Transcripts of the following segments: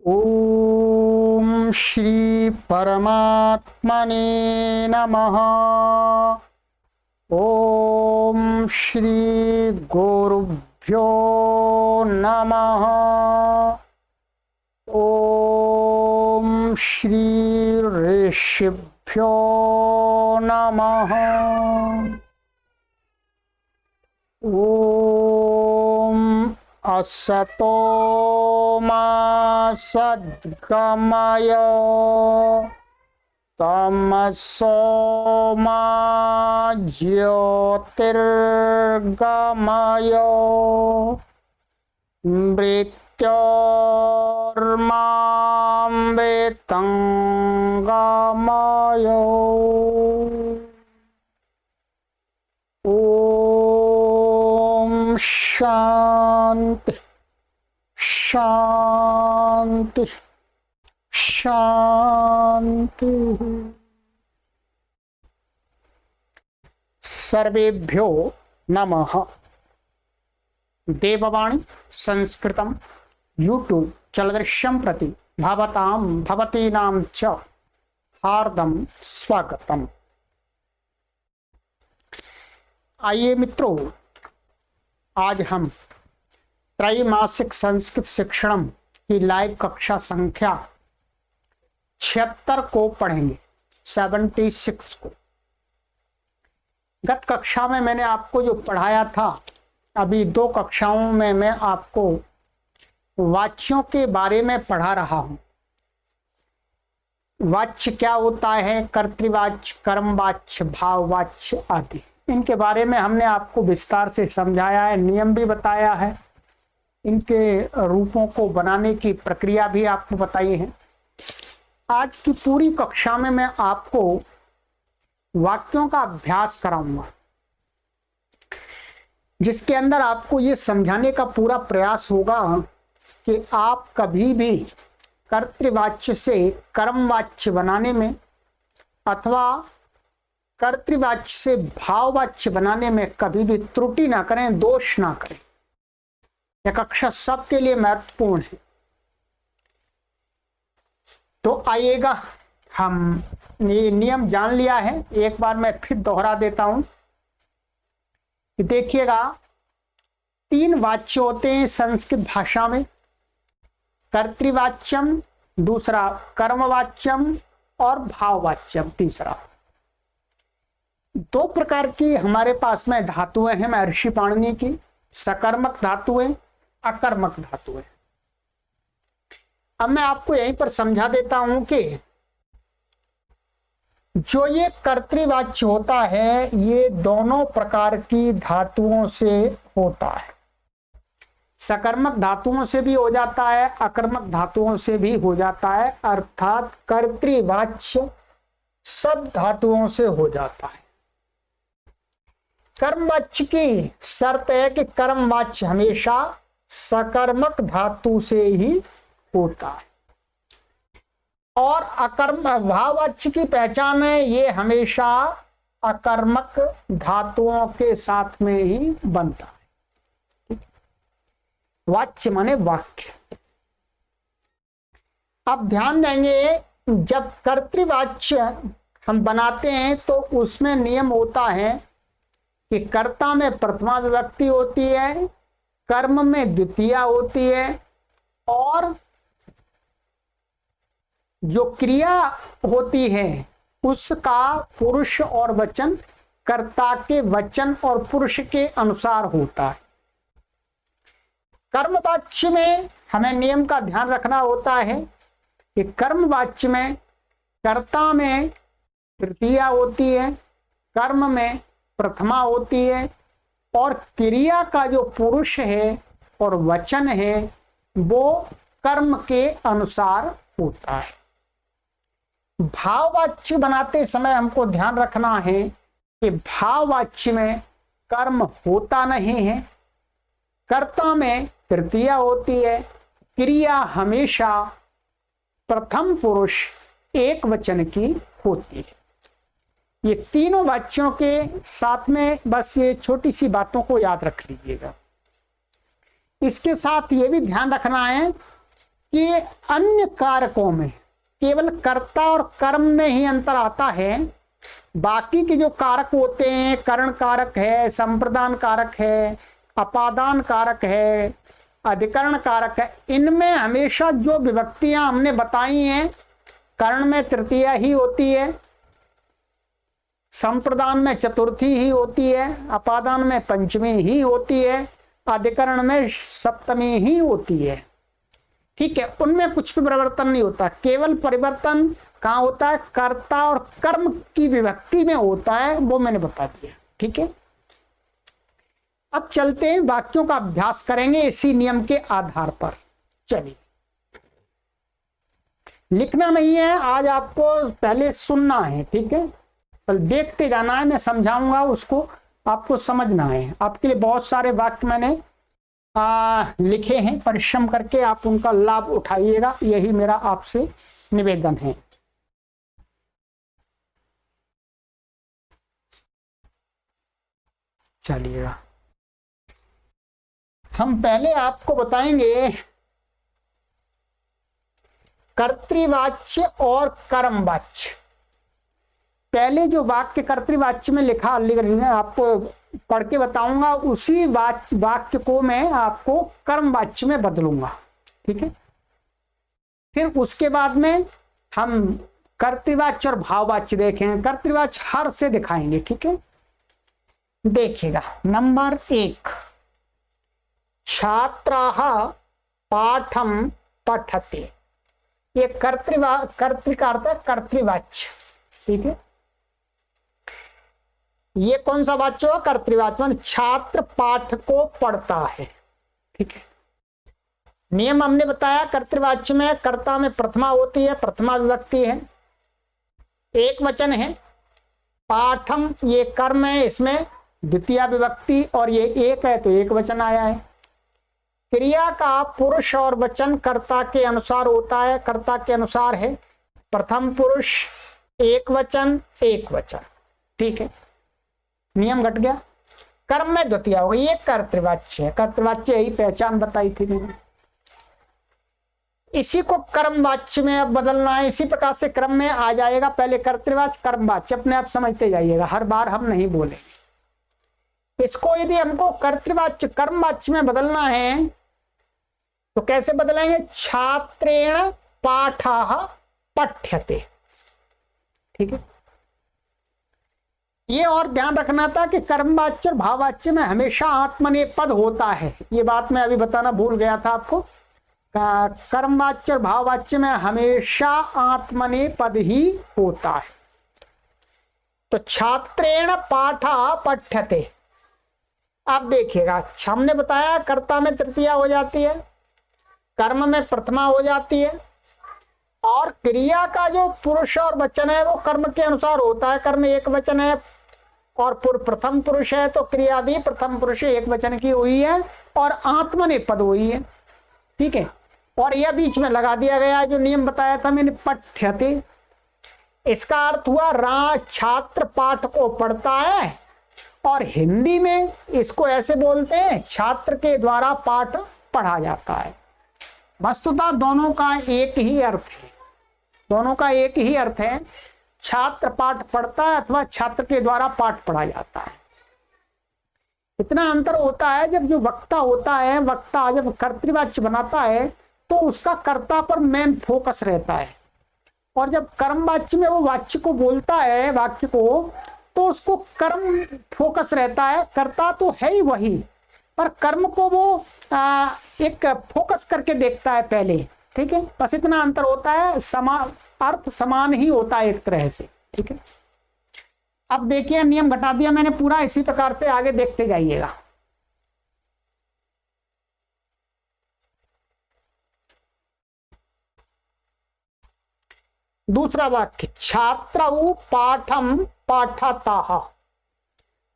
ओम श्री परमात्मने नमः। ओम श्री गुरुभ्यो नमः। ओम श्री ऋषिभ्यो नमः। ओम असतो मा सद्गमय तमसो मा ज्योतिर्गमय मृत्योर्मामृतं गमय। ओम शांति शांति शांति। सर्वेभ्यो नमः। देववाणी संस्कृतम यूट्यूब चलदृश्यम प्रति भवतां भवतीनां च हार्दम स्वागतम। आइए मित्रों, आज हम त्रैमासिक संस्कृत शिक्षण की लाइव कक्षा संख्या 76 को पढ़ेंगे, 76 को। गत कक्षा में मैंने आपको जो पढ़ाया था, अभी 2 कक्षाओं में मैं आपको वाच्यों के बारे में पढ़ा रहा हूं। वाच्य क्या होता है, कर्तृवाच्य, कर्मवाच्य, भाववाच्य आदि, इनके बारे में हमने आपको विस्तार से समझाया है, नियम भी बताया है, इनके रूपों को बनाने की प्रक्रिया भी आपको बताई है। आज की पूरी कक्षा में मैं आपको वाक्यों का अभ्यास कराऊंगा, जिसके अंदर आपको ये समझाने का पूरा प्रयास होगा कि आप कभी भी कर्तृवाच्य से कर्मवाच्य बनाने में अथवा कर्तृवाच्य से भाववाच्य बनाने में कभी भी त्रुटि ना करें, दोष ना करें। यह कक्षा सबके लिए महत्वपूर्ण है। तो आइएगा, हम ये नियम जान लिया है, एक बार मैं फिर दोहरा देता हूं कि देखिएगा, 3 वाच्य होते हैं संस्कृत भाषा में, कर्तृवाच्यम, दूसरा कर्मवाच्यम और भाववाच्यम तीसरा। 2 प्रकार की हमारे पास में धातुएं हैं महर्षि पाणिनि की, सकर्मक धातुएं, अकर्मक धातुएं। अब मैं आपको यहीं पर समझा देता हूं कि जो ये कर्तृवाच्य होता है, ये दोनों प्रकार की धातुओं से होता है। सकर्मक धातुओं से भी हो जाता है, अकर्मक धातुओं से भी हो जाता है, अर्थात कर्तृवाच्य सब धातुओं से हो जाता है। कर्मवाच्य की शर्त है कि कर्मवाच्य हमेशा सकर्मक धातु से ही होता है, और अकर्म भाववाच्य की पहचान है, ये हमेशा अकर्मक धातुओं के साथ में ही बनता है। वाच्य माने वाक्य। अब ध्यान देंगे, जब कर्तृवाच्य हम बनाते हैं तो उसमें नियम होता है कि कर्ता में प्रथमा विभक्ति होती है, कर्म में द्वितीया होती है, और जो क्रिया होती है उसका पुरुष और वचन कर्ता के वचन और पुरुष के अनुसार होता है। कर्मवाच्य में हमें नियम का ध्यान रखना होता है कि कर्मवाच्य में कर्ता में तृतीया होती है, कर्म में प्रथमा होती है, और क्रिया का जो पुरुष है और वचन है वो कर्म के अनुसार होता है। भाववाच्य बनाते समय हमको ध्यान रखना है कि भाववाच्य में कर्म होता नहीं है, कर्ता में तृतीया होती है, क्रिया हमेशा प्रथम पुरुष एक वचन की होती है। ये तीनों वाक्यों के साथ में बस ये छोटी सी बातों को याद रख लीजिएगा। इसके साथ ये भी ध्यान रखना है कि अन्य कारकों में केवल कर्ता और कर्म में ही अंतर आता है। बाकी के जो कारक होते हैं, करण कारक है, संप्रदान कारक है, अपादान कारक है, अधिकरण कारक है, इनमें हमेशा जो विभक्तियां हमने बताई हैं, कर्ण में तृतीया ही होती है, संप्रदान में चतुर्थी ही होती है, अपादान में पंचमी ही होती है, अधिकरण में सप्तमी ही होती है। ठीक है, उनमें कुछ भी परिवर्तन नहीं होता। केवल परिवर्तन कहाँ होता है? कर्ता और कर्म की विभक्ति में होता है, वो मैंने बता दिया। ठीक है, अब चलते हैं, वाक्यों का अभ्यास करेंगे इसी नियम के आधार पर। चलिए, लिखना नहीं है आज, आपको पहले सुनना है। ठीक है, पर देखते जाना है, मैं समझाऊंगा, उसको आपको समझना है। आपके लिए बहुत सारे वाक्य मैंने लिखे हैं, परिश्रम करके आप उनका लाभ उठाइएगा, यही मेरा आपसे निवेदन है। चलिएगा, हम पहले आपको बताएंगे कर्तृवाच्य और कर्मवाच्य। पहले जो वाक्य कर्तृवाच्य में लिखा आपको पढ़ के बताऊंगा, उसी वाक्य को मैं आपको कर्मवाच्य में बदलूंगा। ठीक है, फिर उसके बाद में हम कर्तृवाच्य और भाववाच्य देखेंगे। कर्तृवाच्य हर से दिखाएंगे। ठीक है, देखिएगा, नंबर 1, छात्राः पाठम पठते। ये कर्तृवाच्य। ठीक है, ये कौन सा वाच्य हो? कर्तृवाच्य। मतलब छात्र पाठ को पढ़ता है। ठीक है, नियम हमने बताया, कर्तृवाच्य में कर्ता में प्रथमा होती है, प्रथमा विभक्ति है, एक वचन है। पाठम ये कर्म है, इसमें द्वितीय विभक्ति, और ये एक है तो एक वचन आया है। क्रिया का पुरुष और वचन कर्ता के अनुसार होता है, कर्ता के अनुसार है। प्रथम पुरुष, एक वचन, एक वचन। ठीक है, नियम घट गया। कर्म में द्वितीय होगा, ये कर्तृवाच्य है। कर्तृवाच्य यही पहचान बताई थी मैंने, इसी को कर्मवाच्य में अब बदलना है। इसी प्रकार से क्रम में आ जाएगा, पहले कर्तृवाच्य कर्मवाच्य, अपने आप समझते जाइएगा, हर बार हम नहीं बोलेंगे। इसको यदि हमको कर्तृवाच्य कर्मवाच्य में बदलना है तो कैसे बदलेंगे? छात्रेण पाठः पठ्यते। ठीक है, ये और ध्यान रखना था कि कर्मवाच्य और भाववाच्य में हमेशा आत्मनेपद होता है। ये बात मैं अभी बताना भूल गया था आपको। कर्मवाच्य और भाववाच्य में हमेशा आत्मनेपद ही होता है। तो छात्रेण पाठः पठ्यते। अब देखिएगा, हमने बताया कर्ता में तृतीया हो जाती है, कर्म में प्रथमा हो जाती है, और क्रिया का जो पुरुष और वचन है वो कर्म के अनुसार होता है। कर्म एक वचन है और प्रथम पुरुष है, तो क्रिया भी प्रथम पुरुष एक वचन की हुई है और आत्मनेपद हुई है। ठीक है, और यह बीच में लगा दिया गया जो नियम बताया था मैंने, पठ्यते। इसका अर्थ हुआ छात्र पाठ को पढ़ता है, और हिंदी में इसको ऐसे बोलते हैं, छात्र के द्वारा पाठ पढ़ा जाता है। वस्तुतः दोनों का एक ही अर्थ है, दोनों का एक ही अर्थ है, छात्र पाठ पढ़ता है अथवा छात्र के द्वारा पाठ पढ़ा जाता है। इतना अंतर होता है, जब जो वक्ता होता है, वक्ता जब कर्तृवाच्य बनाता है तो उसका कर्ता पर मेन फोकस रहता है, और जब कर्मवाच्य में वो वाच्य को बोलता है, वाक्य को, तो उसको कर्म फोकस रहता है। कर्ता तो है ही वही, पर कर्म को वो एक फोकस करके देखता है पहले। ठीक है, बस इतना अंतर होता है, अर्थ समान ही होता है एक तरह से। ठीक है, अब देखिए, नियम घटा दिया मैंने पूरा, इसी प्रकार से आगे देखते जाइएगा। दूसरा वाक्य, छात्रौ पाठम पाठतः।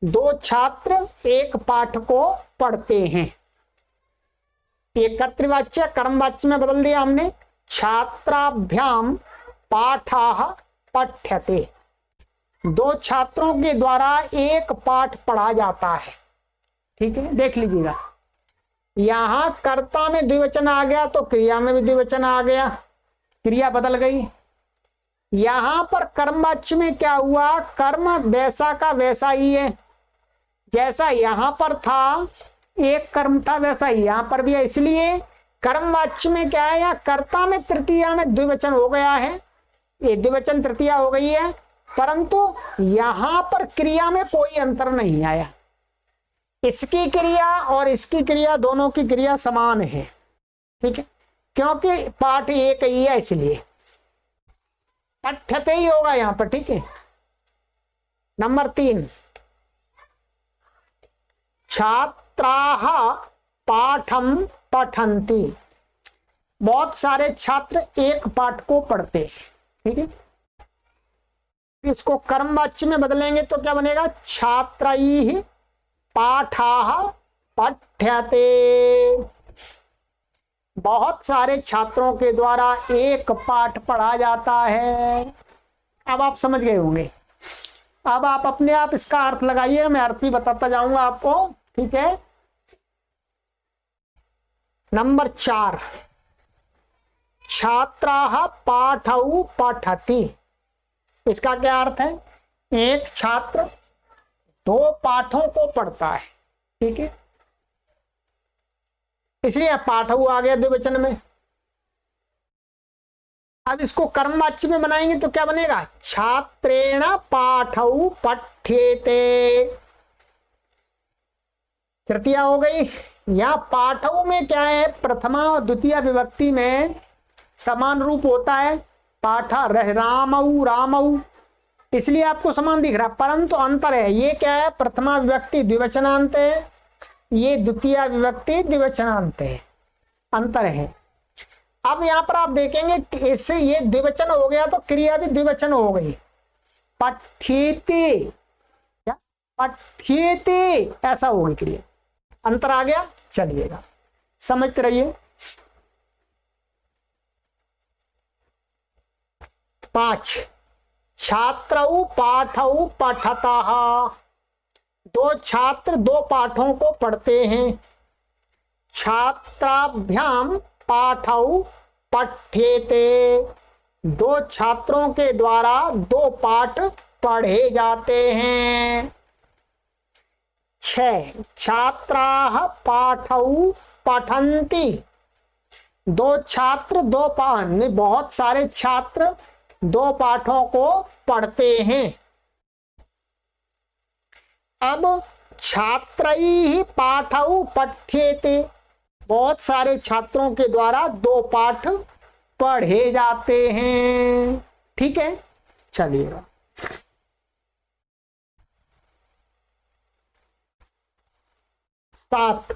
दो छात्र एक पाठ को पढ़ते हैं। ये कर्तृवाच्य कर्मवाच्य में बदल दिया हमने। छात्राभ्याम पाठः पठ्यते। दो छात्रों के द्वारा एक पाठ पढ़ा जाता है। ठीक है, देख लीजिएगा, यहां कर्ता में द्विवचन आ गया तो क्रिया में भी द्विवचन आ गया, क्रिया बदल गई। यहां पर कर्मवाच्य में क्या हुआ, कर्म वैसा का वैसा ही है, जैसा यहां पर था एक कर्म था वैसा ही यहां पर भी है। इसलिए कर्मवाच्य में क्या है, या कर्ता में तृतीया में द्विवचन हो गया है, ये द्विवचन तृतीया हो गई है, परंतु यहां पर क्रिया में कोई अंतर नहीं आया। इसकी क्रिया और इसकी क्रिया दोनों की क्रिया समान है, ठीक है, क्योंकि पाठ एक ही है, इसलिए पठ्यते ही होगा यहां पर, ठीक है। नंबर 3, छात्राः पाठम पठन्ति। बहुत सारे छात्र एक पाठ को पढ़ते हैं, ठीक है। इसको कर्मवाच्य में बदलेंगे तो क्या बनेगा, छात्रैः पाठाः पठ्यते। बहुत सारे छात्रों के द्वारा एक पाठ पढ़ा जाता है। अब आप समझ गए होंगे। अब आप अपने आप इसका अर्थ लगाइए, मैं अर्थ भी बताता जाऊंगा आपको, ठीक है। नंबर 4, छात्राः पाठौ पठति। इसका क्या अर्थ है, एक छात्र 2 पाठों को पढ़ता है, ठीक है, इसलिए पाठौ आ गया द्विवचन में। अब इसको कर्मवाच्य में बनाएंगे तो क्या बनेगा, छात्रेण पाठौ पठ्येते। तृतीया हो गई। या पाठौ में क्या है, प्रथमा और द्वितीय विभक्ति में समान रूप होता है, पाठा रह रामऊ रामऊ, इसलिए आपको समान दिख रहा, परंतु अंतर है। ये क्या है, प्रथमा विभक्ति द्विवचनांत है, ये द्वितीय विभक्ति द्विवचनांत है, अंतर है। अब यहां पर आप देखेंगे कि इससे ये द्विवचन हो गया तो क्रिया भी द्विवचन हो गई, पठ्येति, क्या पठ्येति ऐसा होगी क्रिया, अंतर आ गया। चलिएगा समझते रहिए। 5, छात्रौ पाठौ पठतः। 2 छात्र 2 पाठों को पढ़ते हैं। छात्राभ्याम पाठौ पठ्येते। 2 छात्रों के द्वारा 2 पाठ पढ़े जाते हैं। 6, छात्राः पाठौ पठन्ति। 2 छात्र 2 पाठ, बहुत सारे छात्र 2 पाठों को पढ़ते हैं। अब छात्रैः पाठौ पठ्येते, बहुत सारे छात्रों के द्वारा 2 पाठ पढ़े जाते हैं, ठीक है। चलिएगा 7,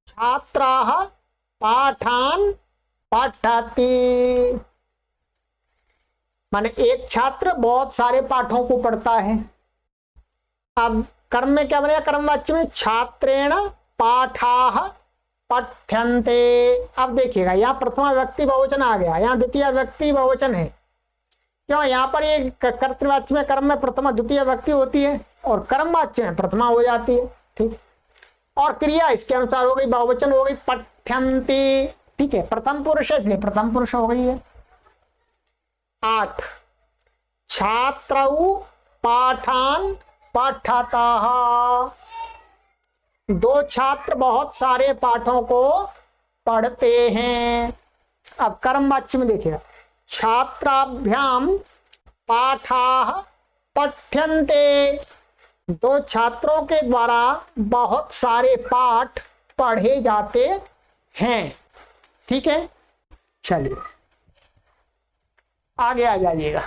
छात्राः पाठान पठति। माने एक छात्र बहुत सारे पाठों को पढ़ता है। अब कर्म में क्या बनेगा, कर्मवाच्य में छात्रेण पाठाः पठ्यन्ते। अब देखिएगा यहाँ प्रथमा व्यक्ति बहुवचन आ गया, यहाँ द्वितीय व्यक्ति बहुवचन है। क्यों, यहाँ पर ये कर्तृवाच्य में कर्म में प्रथमा द्वितीय व्यक्ति होती है और कर्मवाच्य में प्रथमा हो जाती है, ठीक। और क्रिया इसके अनुसार हो गई, बहुवचन हो गई, पठ्यन्ति, ठीक है, प्रथम पुरुष है इसलिए प्रथम पुरुष हो गई है। 8, छात्रौ पाठान पठतः। 2 छात्र बहुत सारे पाठों को पढ़ते हैं। अब कर्मवाच्य में देखिए, छात्राभ्याम पाठाः पठ्यन्ते। 2 छात्रों के द्वारा बहुत सारे पाठ पढ़े जाते हैं, ठीक है। चलिए आगे आ जाइएगा।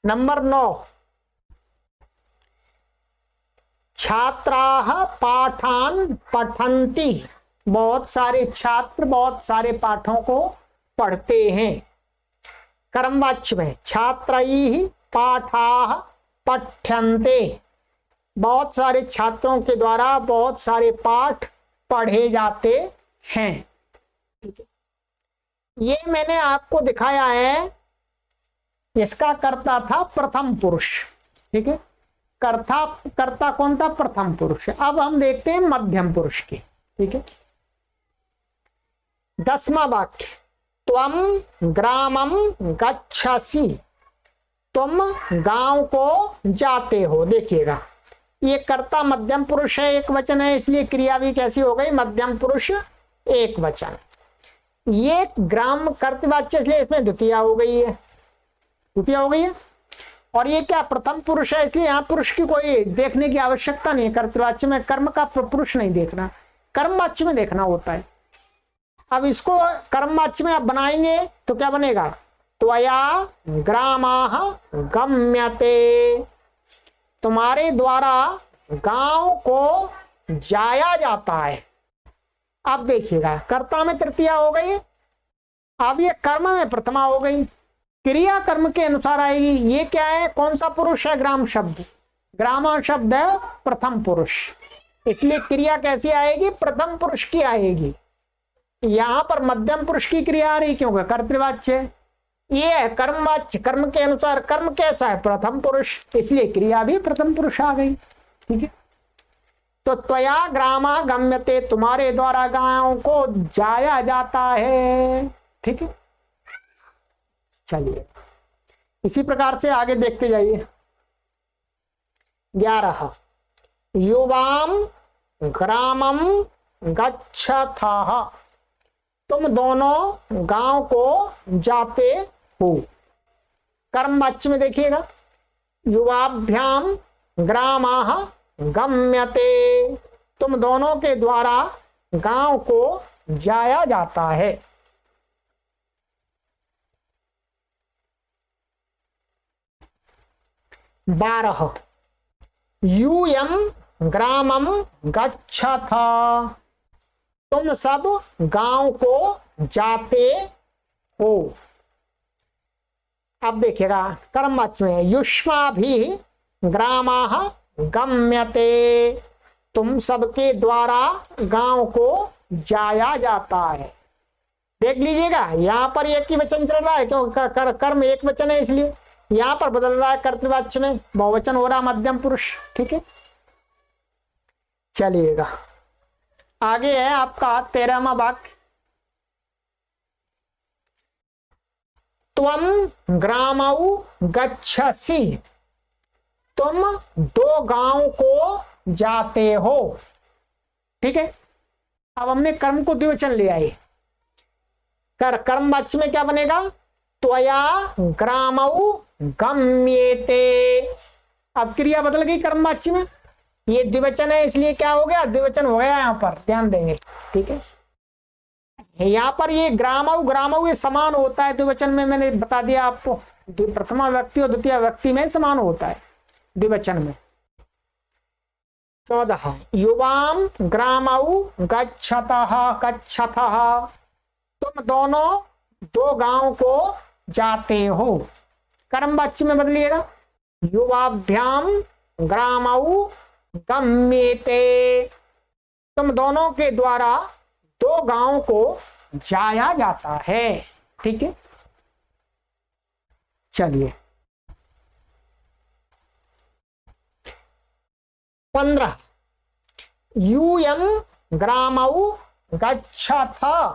नंबर 9, छात्राः पाठान पठन्ति। बहुत सारे छात्र बहुत सारे पाठों को पढ़ते हैं। कर्मवाच्य में छात्रैः पाठाः पठ्यन्ते। बहुत सारे छात्रों के द्वारा बहुत सारे पाठ पढ़े जाते हैं। ठीक है, ये मैंने आपको दिखाया है, इसका कर्ता था प्रथम पुरुष। ठीक है, कर्ता कर्ता कौन था? प्रथम पुरुष। अब हम देखते हैं मध्यम पुरुष की। ठीक है, 10वां वाक्य, त्वम ग्रामम गच्छसि, तुम गांव को जाते हो। देखिएगा, ये कर्ता मध्यम पुरुष है, एक वचन है, इसलिए क्रिया भी कैसी हो गई? मध्यम पुरुष एक वचन। ये ग्राम कर्तवाच्य, इसलिए इसमें द्वितीया हो गई है, द्वितीया हो गई है। और ये क्या? प्रथम पुरुष है, इसलिए यहाँ पुरुष की कोई देखने की आवश्यकता नहीं है। कर्तवाच्य में कर्म का पुरुष नहीं देखना, कर्मवाच्य में देखना होता है। अब इसको कर्मवाच्य में आप बनाएंगे तो क्या बनेगा? त्वया ग्रामाः गम्यते, तुम्हारे द्वारा गांव को जाया जाता है। अब देखिएगा, कर्ता में तृतीया हो गई, अब ये कर्म में प्रथमा हो गई, क्रिया कर्म के अनुसार आएगी। ये क्या है? कौन सा पुरुष है? ग्राम शब्द। ग्राम शब्द है प्रथम पुरुष, इसलिए क्रिया कैसी आएगी? प्रथम पुरुष की आएगी। यहां पर मध्यम पुरुष की क्रिया आ रही, क्योंकि कर्तृवाच्य। ये है कर्मवाच्य, कर्म के अनुसार कर्म कैसा है? प्रथम पुरुष, इसलिए क्रिया भी प्रथम पुरुष आ गई। ठीक है, तो त्वया ग्रामा गम्यते, तुम्हारे द्वारा गांव को जाया जाता है। ठीक है, चलिए इसी प्रकार से आगे देखते जाइए। 11, युवाम ग्रामम गच्छथः, तुम दोनों गांव को जाते हो। कर्मवाच्य में देखिएगा, युवाभ्याम ग्रामाः गम्यते, तुम दोनों के द्वारा गांव को जाया जाता है। बारह, यूयम ग्रामम गच्छथः, तुम सब गांव को जाते हो। अब देखिएगा, कर्मवाच्य में युष्माभिः ग्रामाः गम्यते, तुम सबके द्वारा गांव को जाया जाता है। देख लीजिएगा, यहां पर एक ही वचन चल रहा है, क्योंकि कर्म एक वचन है, इसलिए यहां पर बदल रहा है कर्तृवाच्य में, बहुवचन हो रहा मध्यम पुरुष। ठीक है, चलिएगा आगे है आपका 13वां वाक्य, त्वम ग्रामौ गच्छसि, तुम दो गांव को जाते हो। ठीक है, अब हमने कर्म को द्विवचन ले आए। कर्मवाच्य में क्या बनेगा? त्वया ग्रामौ गम्येते। अब क्रिया बदल गई कर्मवाच्य में, ये द्विवचन है, इसलिए क्या हो गया? द्विवचन हो गया, यहां पर ध्यान देंगे। ठीक है, यहां पर ये ग्रामौ ग्रामौ ये समान होता है द्विवचन में, मैंने बता दिया आपको, प्रथमा व्यक्ति और द्वितीय व्यक्ति में समान होता है द्विवचन में। 14, युवाम ग्रामौ गच्छतः गच्छथः, तुम दोनों दो गांव को जाते हो। कर्मवाच्य में बदलिएगा, युवाभ्याम ग्रामौ गम्येते, तुम दोनों के द्वारा दो गांव को जाया जाता है। ठीक है, चलिए 15, यूयम ग्रामौ गच्छथः,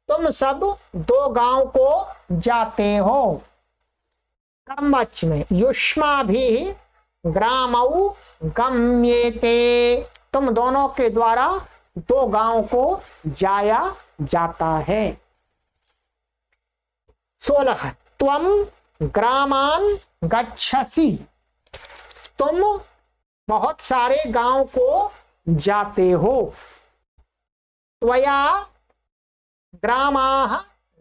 तुम सब दो गांव को जाते हो। कर्मवाच्य में युष्माभिः ग्रामौ गम्येते, तुम दोनों के द्वारा दो गांव को जाया जाता है। 16, त्वम ग्रामान गच्छसि, तुम बहुत सारे गांव को जाते हो। त्वया ग्रामाः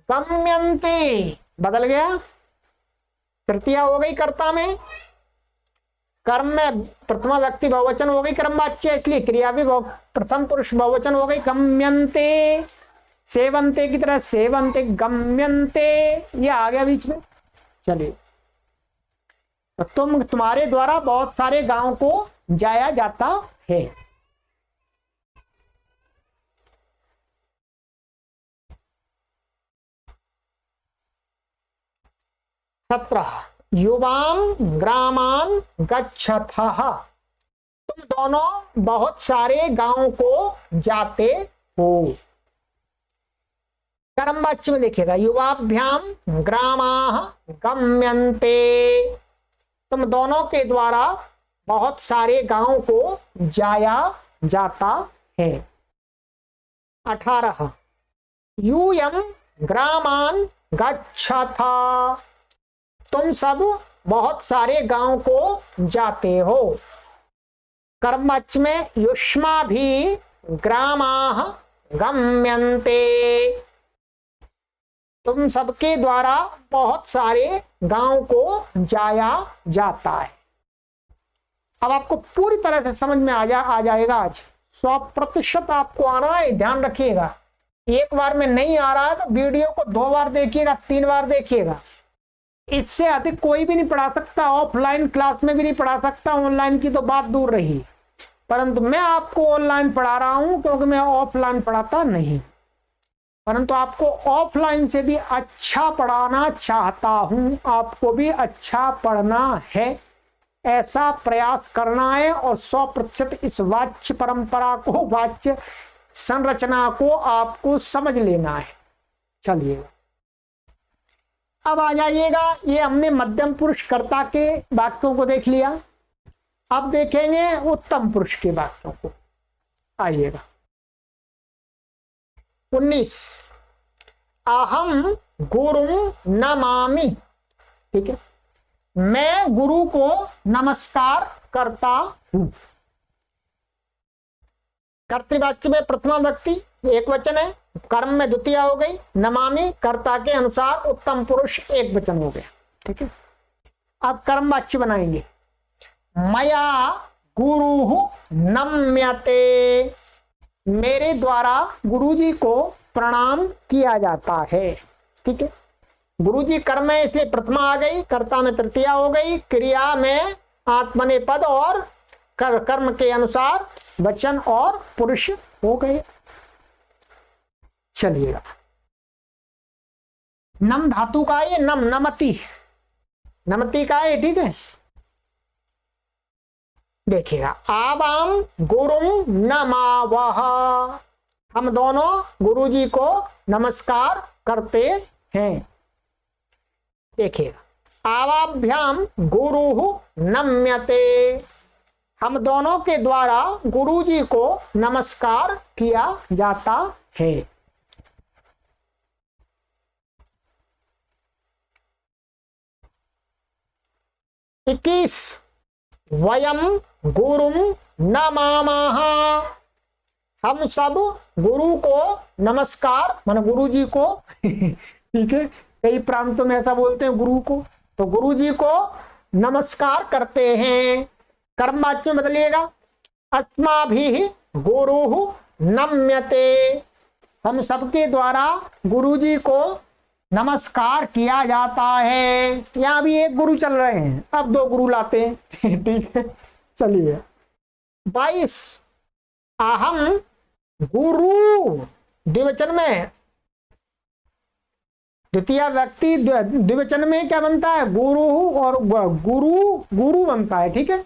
गम्यन्ते, बदल गया, तृतीया हो गई कर्ता में, कर्म में प्रथमा व्यक्ति बहुवचन हो गई कर्मवाच्य, इसलिए क्रिया भी प्रथम पुरुष बहुवचन हो गई। गम्यन्ते, सेवन्ते की तरह सेवन्ते, गम्यन्ते ये आ गया बीच में। चलिए, तो तुम्हारे द्वारा बहुत सारे गांव को जाया जाता है। 17 युवाम ग्रामान गच्छथः, तुम दोनों बहुत सारे गांवों को जाते हो। कर्मवाच्य में देखिएगा युवाभ्याम ग्रामाः गम्यन्ते, तुम दोनों के द्वारा बहुत सारे गांवों को जाया जाता है। 18 यूयं ग्रामान गच्छथ, तुम सब बहुत सारे गांव को जाते हो। कर्मवाच्य में युष्माभि ग्रामाः गम्यन्ते, तुम सबके द्वारा बहुत सारे गांव को जाया जाता है। अब आपको पूरी तरह से समझ में आ जाएगा। आज 100% आपको आना है, ध्यान रखिएगा। एक बार में नहीं आ रहा है तो वीडियो को 2 बार देखिएगा, 3 बार देखिएगा। इससे अधिक कोई भी नहीं पढ़ा सकता, ऑफलाइन क्लास में भी नहीं पढ़ा सकता, ऑनलाइन की तो बात दूर रही। परंतु मैं आपको ऑनलाइन पढ़ा रहा हूं क्योंकि मैं ऑफलाइन पढ़ाता नहीं, परंतु आपको ऑफलाइन से भी अच्छा पढ़ाना चाहता हूं। आपको भी अच्छा पढ़ना है, ऐसा प्रयास करना है और 100% इस वाच्य परंपरा को, वाच्य संरचना को आपको समझ लेना है। चलिए अब आ जाइएगा, ये हमने मध्यम पुरुष कर्ता के वाक्यों को देख लिया। अब देखेंगे उत्तम पुरुष के वाक्यों को। आइएगा 19 अहम गुरुं नमामि, ठीक है, मैं गुरु को नमस्कार करता हूं। कर्तृवाच्य में प्रथमा व्यक्ति एक वचन है, कर्म में द्वितीय हो गई, नमामि कर्ता के अनुसार उत्तम पुरुष एक वचन हो गया, ठीक है। अब कर्म वाच्य बनाएंगे, मया गुरु नम्यते, मेरे द्वारा गुरुजी को प्रणाम किया जाता है, ठीक है। गुरुजी कर्म है इसलिए प्रथमा आ गई, कर्ता में तृतीया हो गई, क्रिया में आत्मनेपद और कर्म के अनुसार वचन और पुरुष हो गए। चलिएगा नम धातु का ये नम, नमति, नमति का है, ठीक है। देखिएगा आवाम गुरुं नमावह, हम दोनों गुरुजी को नमस्कार करते हैं। देखिएगा आवाभ्याम गुरु नम्यते, हम दोनों के द्वारा गुरुजी को नमस्कार किया जाता है। इक्कीस वयम गुरुं नमामः, हम सब गुरु को नमस्कार, मान गुरुजी को ठीक है, कई प्रांतों में ऐसा बोलते हैं गुरु को, तो गुरुजी को नमस्कार करते हैं। कर्मवाच्य में बदलिएगा अस्माभिः गुरुः नम्यते, हम सबके द्वारा गुरुजी को नमस्कार किया जाता है। यहां भी एक गुरु चल रहे हैं, अब 2 गुरु लाते हैं ठीक है। चलिए 22 अहम गुरु, द्विवचन में, द्वितीय व्यक्ति द्विवचन में क्या बनता है, गुरु, और गुरु गुरु बनता है, ठीक है।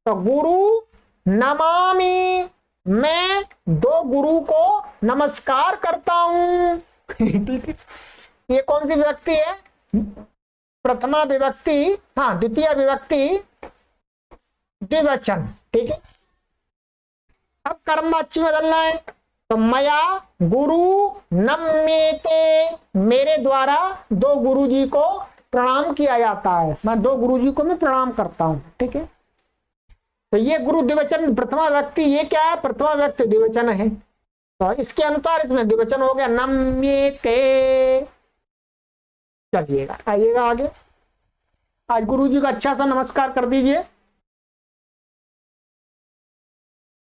तो गुरु नमामि, मैं 2 गुरु को नमस्कार करता हूं ठीक है। ये कौन सी विभक्ति है, प्रथमा विभक्ति, हाँ द्वितीय विभक्ति द्विवचन, ठीक है। अब कर्मवाच्य बदलना है, तो मया गुरु नम्यते, मेरे द्वारा 2 गुरुजी को प्रणाम किया जाता है, मैं 2 गुरुजी को मैं प्रणाम करता हूं, ठीक है। तो ये गुरु द्विवचन प्रथमा व्यक्ति, ये क्या है, प्रथमा व्यक्ति द्विवचन है, तो इसके अनुसार इसमें द्विवचन हो गया नम्यते। चलिएगा आइएगा आगे, आज गुरुजी का अच्छा सा नमस्कार कर दीजिए।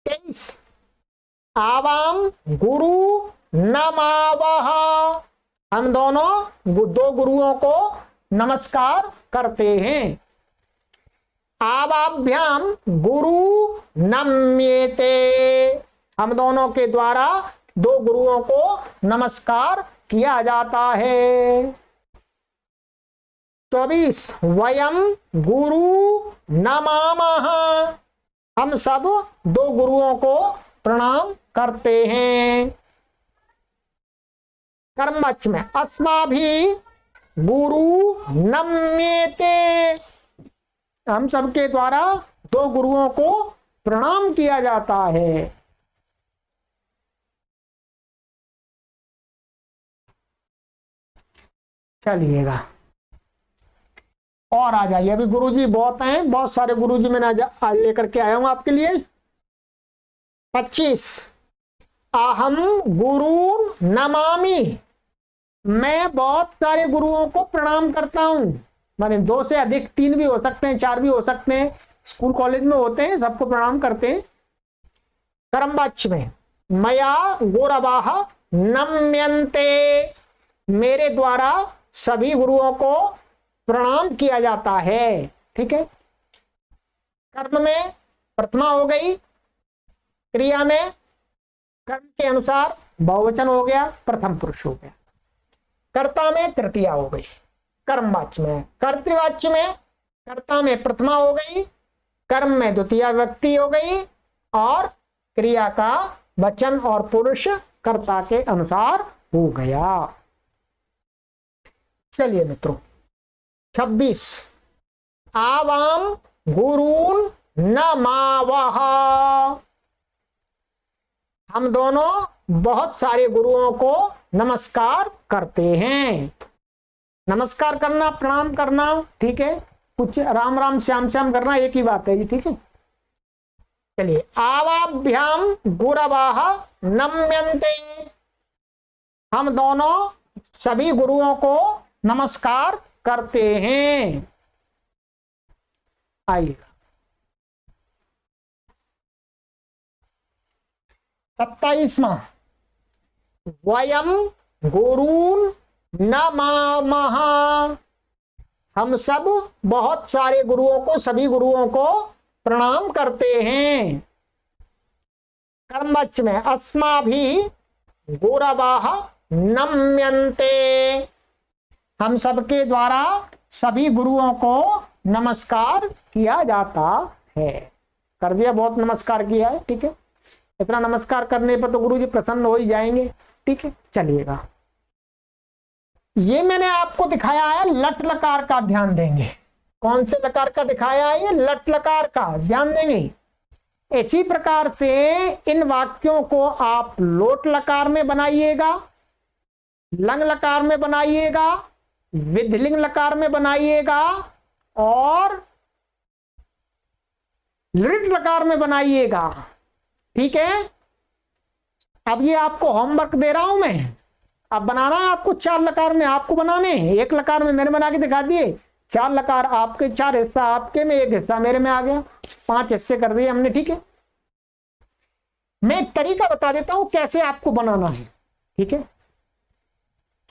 23 आवाम गुरु नमावह, हम दोनों 2 गुरुओं को नमस्कार करते हैं। आवाभ्याम गुरु नम्यते, हम दोनों के द्वारा 2 गुरुओं को नमस्कार किया जाता है। 24 वयम गुरु नमामः, हम सब दो गुरुओं को प्रणाम करते हैं। कर्मच में अस्माभि गुरु नम्यते, हम सबके द्वारा दो गुरुओं को प्रणाम किया जाता है। चलिएगा और आ जाइए, अभी गुरुजी बहुत हैं, बहुत सारे गुरुजी मैंने आज लेकर के आया हूं आपके लिए। 25 अहम गुरु नमामि, मैं बहुत सारे गुरुओं को प्रणाम करता हूं, माने 2 से अधिक, 3 भी हो सकते हैं, 4 भी हो सकते हैं, स्कूल कॉलेज में होते हैं, सबको प्रणाम करते हैं। कर्मवाच्य में मया गुरवः नम्यन्ते, मेरे द्वारा सभी गुरुओं को प्रणाम किया जाता है। ठीक है, कर्म में प्रथमा हो गई, क्रिया में कर्म के अनुसार बहुवचन हो गया, प्रथम पुरुष हो गया, कर्ता में तृतीया हो गई, कर्मवाच्य में। कर्तृवाच्य में कर्ता में प्रथमा हो गई, कर्म में द्वितीया व्यक्ति हो गई, और क्रिया का वचन और पुरुष कर्ता के अनुसार हो गया। चलिए मित्रों, 26 आवाम गुरून नमावः, हम दोनों बहुत सारे गुरुओं को नमस्कार करते हैं। नमस्कार करना, प्रणाम करना, ठीक है, कुछ राम राम श्याम श्याम करना एक ही बात है जी। ठीक है, चलिए आवाभ्याम गुरवः नम्यन्ते, हम दोनों सभी गुरुओं को नमस्कार करते हैं। आइएगा 27वां वयम गुरून नमामः, हम सब बहुत सारे गुरुओं को, सभी गुरुओं को प्रणाम करते हैं। कर्मच में अस्माभि गुरवः नम्यन्ते, हम सबके द्वारा सभी गुरुओं को नमस्कार किया जाता है। कर दिया, बहुत नमस्कार किया है। ठीक है, इतना नमस्कार करने पर तो गुरुजी प्रसन्न हो ही जाएंगे। ठीक है, चलिएगा, ये मैंने आपको दिखाया है लट लकार का, ध्यान देंगे। कौन से लकार का दिखाया है? ये लट लकार का, ध्यान देंगे। इसी प्रकार से इन वाक्यों को आप लोट लकार में बनाइएगा, लंग लकार में बनाइएगा, विधिलिंग लकार में बनाइएगा, और लृट लकार में बनाइएगा। ठीक है, अब ये आपको होमवर्क दे रहा हूं मैं, अब बनाना है आपको 4 लकार में, आपको बनाने हैं। 1 लकार में मैंने बना के दिखा दिए, 4 लकार आपके, 4 हिस्सा आपके में, 1 हिस्सा मेरे में आ गया, 5 हिस्से कर दिए हमने। ठीक है, मैं एक तरीका बता देता हूं कैसे आपको बनाना है। ठीक है,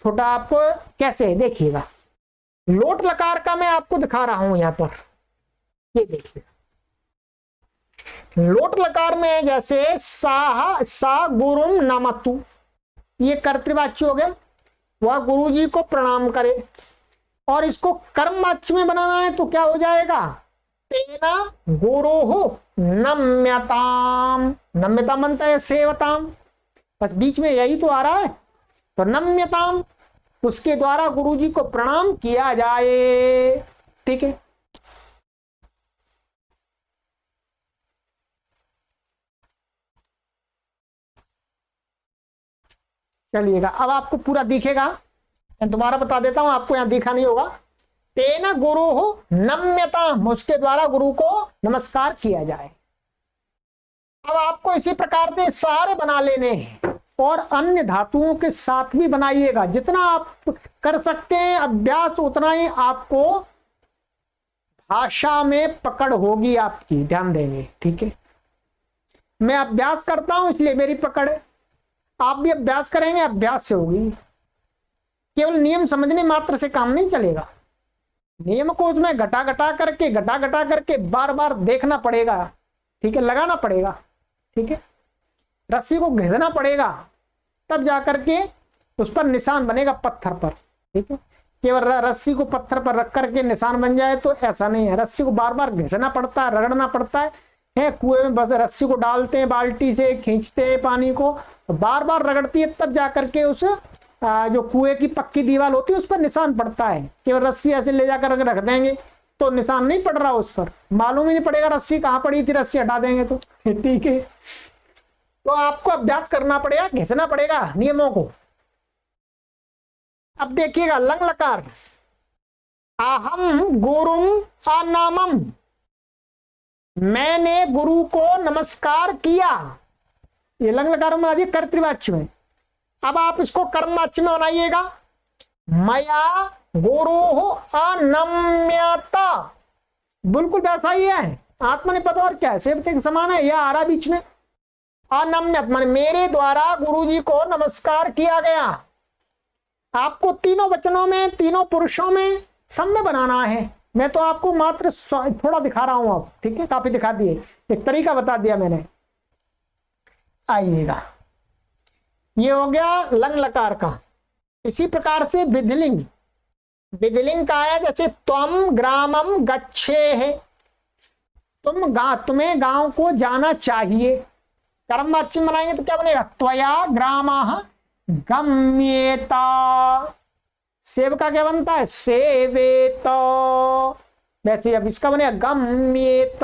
छोटा आपको कैसे है देखिएगा। लोट लकार का मैं आपको दिखा रहा हूं यहां पर, ये देखिए। लोट लकार में जैसे सा गुरुम नमतु, ये कर्तृवाच्य हो गया, वह गुरु जी को प्रणाम करे। और इसको कर्मवाच्य में बनाना है तो क्या हो जाएगा? तेना गुरुः नम्यताम, नम्यताम बनता है सेवताम, बस बीच में यही तो आ रहा है, तो नम्यताम, उसके द्वारा गुरु जी को प्रणाम किया जाए। ठीक है, चलिएगा, अब आपको पूरा दिखेगा, मैं दोबारा बता देता हूं, आपको यहां दिखा नहीं होगा। तेना गुरुः नम्यताम, उसके द्वारा गुरु को नमस्कार किया जाए। अब आपको इसी प्रकार से सारे बना लेने हैं, और अन्य धातुओं के साथ भी बनाइएगा। जितना आप कर सकते हैं अभ्यास, उतना ही आपको भाषा में पकड़ होगी आपकी, ध्यान देंगे। ठीक है, मैं अभ्यास करता हूं इसलिए मेरी पकड़ है, आप भी अभ्यास करेंगे, अभ्यास से होगी। केवल नियम समझने मात्र से काम नहीं चलेगा, नियम को उसमें घटा घटा करके बार बार देखना पड़ेगा। ठीक है, लगाना पड़ेगा। ठीक है, रस्सी को घिसना पड़ेगा, तब जाकर के उस पर निशान बनेगा पत्थर पर। ठीक है, केवल रस्सी को पत्थर पर रख करके निशान बन जाए, तो ऐसा नहीं है। रस्सी को बार बार घिसना पड़ता है, रगड़ना पड़ता है। कुएं में बस रस्सी को डालते हैं, बाल्टी से खींचते हैं पानी को, बार बार रगड़ती है, तब जा करके उस जो कुएं की पक्की दीवार होती है उस पर निशान पड़ता है। केवल रस्सी ऐसे ले जाकर रख देंगे तो निशान नहीं पड़ रहा उस पर, मालूम ही नहीं पड़ेगा रस्सी कहाँ पड़ी थी, रस्सी हटा देंगे तो ठीक है। तो आपको अभ्यास करना पड़ेगा, घिसना पड़ेगा नियमों को। अब देखिएगा लंग लकार, अहम गुरुं अनामम, मैंने गुरु को नमस्कार किया। ये लंग लकार में आ जाइए कर्तृवाच्य में। अब आप इसको कर्मवाच्य में बनाइएगा, मया गुरु अनम्यता, बिल्कुल वैसा ही है, आत्मनिपद और क्या है, सेवते के समान है, यह आ रहा बीच में। अनम्यत माने मेरे द्वारा गुरु जी को नमस्कार किया गया। आपको तीनों वचनों में, तीनों पुरुषों में, सब में बनाना है। मैं तो आपको मात्र थोड़ा दिखा रहा हूं अब, ठीक है, काफी दिखा दिए, एक तरीका बता दिया मैंने। आइएगा, ये हो गया लंग लकार का। इसी प्रकार से विधिलिंग, विधिलिंग का है जैसे त्वम ग्रामम गच्छे है, तुम्हें गांव को जाना चाहिए। कर्मवाच्य में बनाएंगे तो क्या बनेगा, त्वया ग्रामः गम्येता। सेवका क्या बनता है, सेवेत। वैसे अब इसका बनेगा गम्येत,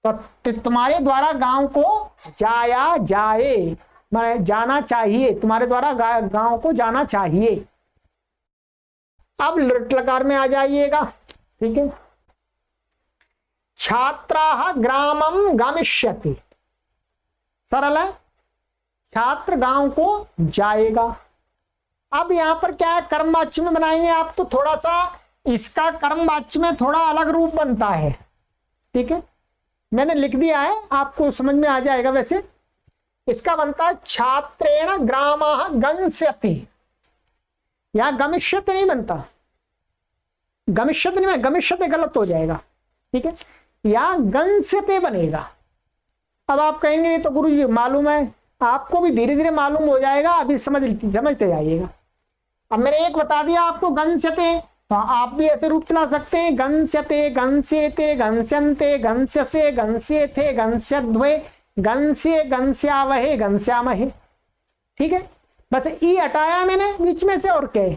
तो तुम्हारे द्वारा गांव को जाया जाए, मैं जाना चाहिए, तुम्हारे द्वारा गांव को जाना चाहिए। अब लृट लकार में आ जाइएगा, ठीक है। छात्राः ग्रामं गमिष्यति, सरल है, छात्र गांव को जाएगा। अब यहां पर क्या है, कर्मवाच्य में बनाएंगे आप तो थोड़ा सा इसका कर्मवाच्य में थोड़ा अलग रूप बनता है, ठीक है, मैंने लिख दिया है, आपको समझ में आ जाएगा। वैसे इसका बनता है छात्रेण ग्रामः गंस्यति, यहां गमिष्यति नहीं बनता, गमिष्यति नहीं, गमिष्यति गलत हो जाएगा, ठीक है, यहां गंस्यते बनेगा। अब आप कहेंगे तो गुरु जी मालूम है, आपको भी धीरे धीरे मालूम हो जाएगा, अभी समझते जाइएगा। अब मैंने एक बता दिया आपको गंस्यते, तो आप भी ऐसे रूप चला सकते हैं, गंस्यते, गंस्येते, गंस्यन्ते, गंस्यसे, गंस्येथे, गंस्यध्वे, गंस्ये, गंस्यावहे, गंस्यामहे, ठीक है। बस ई हटाया मैंने बीच में से, और क्या,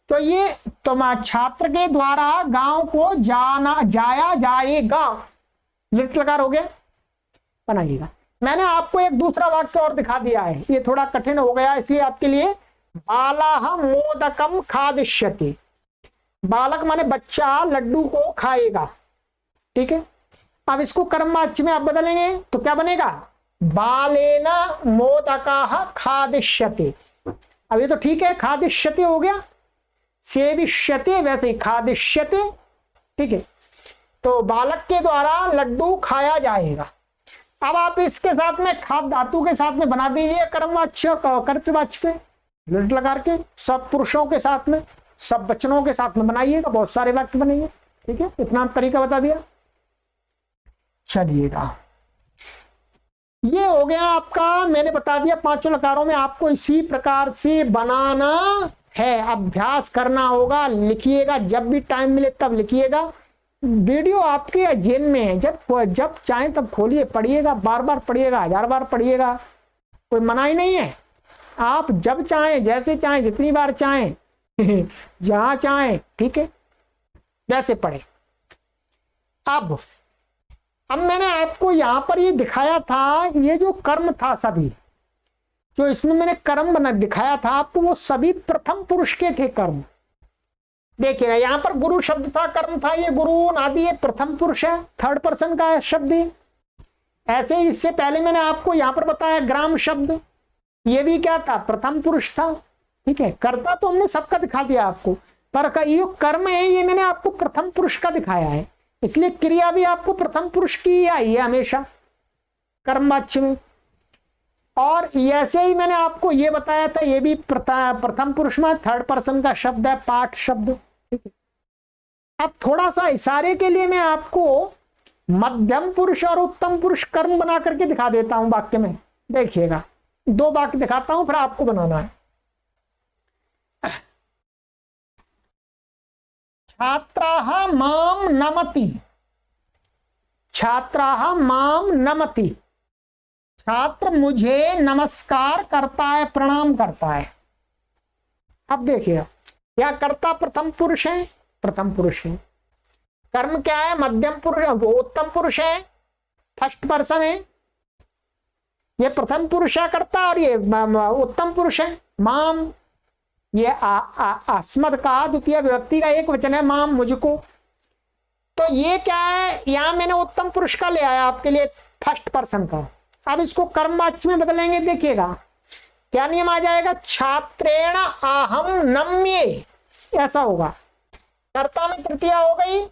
तो ये छात्र के द्वारा गांव को जाया जाएगा, लिट लकार हो गया, बनाइएगा। मैंने आपको एक दूसरा वाक्य और दिखा दिया है, ये थोड़ा कठिन हो गया इसलिए आपके लिए। बालाह मोदकम खादिष्यति, बालक माने बच्चा लड्डू को खाएगा, ठीक है। अब इसको कर्मवाच्य में आप बदलेंगे तो क्या बनेगा, बालेन मोदकाः खादिष्यति। अब ये तो ठीक है, खादिष्यति हो गया, सेविष्यति वैसे ही खादिष्यति, ठीक है। तो बालक के द्वारा लड्डू खाया जाएगा। अब आप इसके साथ में खाद धातु के साथ में बना दीजिए कर्मवाच्य कर्तृवाच्य के, लिट लगा के सब पुरुषों के साथ में, सब वचनों के साथ में बनाइएगा, बहुत सारे वाक्य बनेंगे, ठीक है। इतना तरीका बता दिया। चलिएगा, ये हो गया आपका, मैंने बता दिया पांचों लकारों में आपको इसी प्रकार से बनाना है, अभ्यास करना होगा, लिखिएगा, जब भी टाइम मिले तब लिखिएगा। वीडियो आपके जेब में है, जब चाहें तब खोलिए, पढ़िएगा, बार बार पढ़िएगा, 1000 बार पढ़िएगा, कोई मनाही नहीं है। आप जब चाहें, जैसे चाहें, जितनी बार चाहें जहां चाहें, ठीक है, वैसे पढ़े। अब मैंने आपको यहां पर ये दिखाया था, ये जो कर्म था सभी, जो इसमें मैंने कर्म बना दिखाया था आपको, वो सभी प्रथम पुरुष के थे कर्म। देखिएगा यहां पर गुरु शब्द था, कर्म था, ये गुरु आदि ये प्रथम पुरुष है, थर्ड पर्सन का शब्द है। ऐसे ही इससे पहले मैंने आपको यहां पर बताया ग्राम शब्द, ये भी क्या था, प्रथम पुरुष था, ठीक है। कर्ता तो हमने सबका दिखा दिया आपको, पर ये कर्म है ये मैंने आपको प्रथम पुरुष का दिखाया है, इसलिए क्रिया भी आपको प्रथम पुरुष की आई है हमेशा कर्मवाच्य में। और ऐसे ही मैंने आपको ये बताया था, ये भी प्रथम पुरुष में थर्ड पर्सन का शब्द है, पाठ शब्द, ठीक है। अब थोड़ा सा इशारे के लिए मैं आपको मध्यम पुरुष और उत्तम पुरुष कर्म बना करके दिखा देता हूं वाक्य में। देखिएगा 2 वाक्य दिखाता हूं, फिर आपको बनाना है। छात्राः माम नमति, छात्राः माम नमति, छात्र मुझे नमस्कार करता है, प्रणाम करता है। अब देखिए क्या कर्ता प्रथम पुरुष है, प्रथम पुरुष है। कर्म क्या है, मध्यम पुरुष, उत्तम पुरुष है, फर्स्ट पर्सन है। ये प्रथम पुरुष है कर्ता और ये उत्तम पुरुष है। माम ये अस्मद का द्वितीय विभक्ति का एक वचन है, माम मुझको। तो ये क्या है, यहां मैंने उत्तम पुरुष का ले आया आपके लिए, फर्स्ट पर्सन का। अब इसको कर्मवाच्य में बदलेंगे, देखिएगा क्या नियम आ जाएगा, छात्रेण अहम नम्ये, ऐसा होगा। कर्ता में तृतीया हो गई,